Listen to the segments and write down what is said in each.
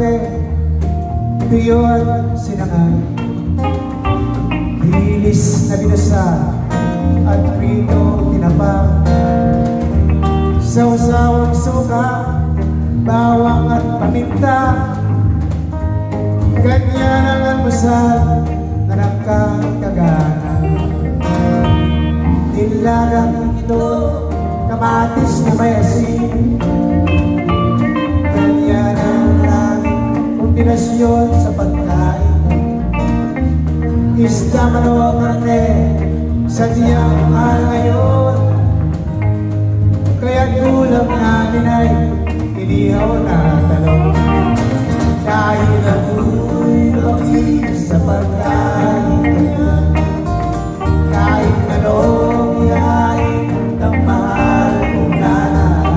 kape, tuyo at sinangag, dilis na binasa at prito tinapa, sawsawang suka, bawang at paminta. Ganyan ang almusal na nakakagana. Nilagang ito, kamatis na may asin. Ganyan ang maraming kombinasyon sa pagkain. Isda, manok, karne, sadyang mahal ngayon. Kaya ulam namin ay inihaw na talong. Dahil ako'y laki sa pagkain, kahit anong ihain ng mahal kong nanay.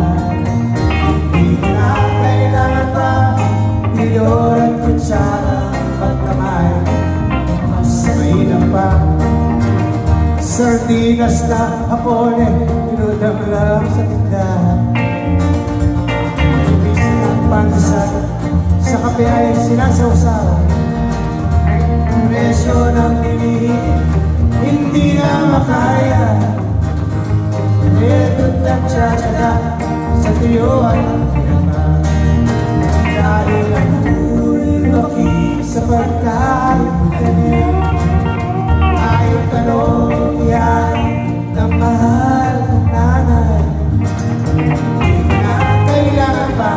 Hindi ko na kailangan pa tinidor at kutsara, pagkamay mas mainam pa. Sardinas na hapone, tinudang lang sa tindahan. Tubis ng pansan, sa kape ay sinasawsaw. Presyo ng bilihin, hindi na makaya. Ito't nagtsatsaga sa tuyo at pinapa. Dahil ako'y laki sa pagkain, kahit anong iyan ng mahal ng nanay. Hindi na kailangan pa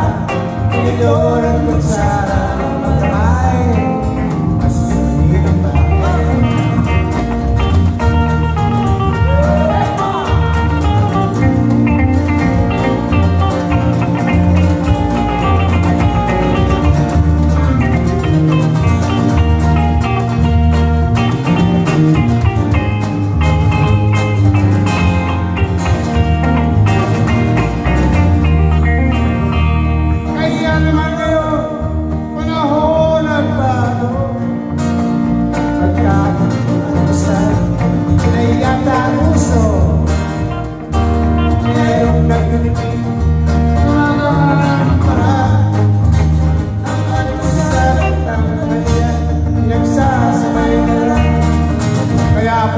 tinidor at kutsara, pagkamay mas mainam pa.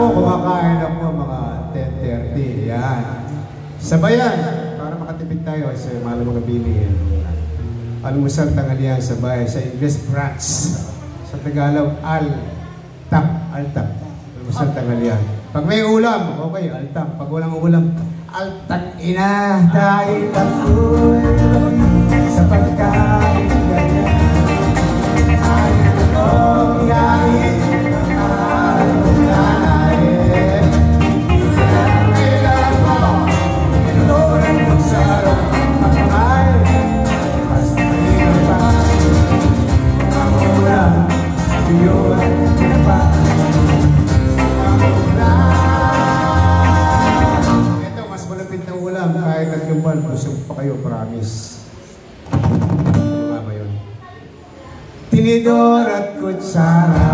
Kumakain ako mga 10:30, yan. Sabayan, para makatipid tayo sa mga mga bilihin. Almusal tanghalian sabay sa English brunch. Sa Tagalog, al-tap. Almusal tanghalian. Pag may ulam, okay, al-tap. Pag walang ulam, al-tap ina. Dahil ako'y sa pagkain ganyan. Dahil ako'y iyahin ang mahal kong nanay. Ito, mas malapit na ulam. Kahit naglumpal, busog pa kayo, promise. Ano ba yun? Tinidor at kutsara.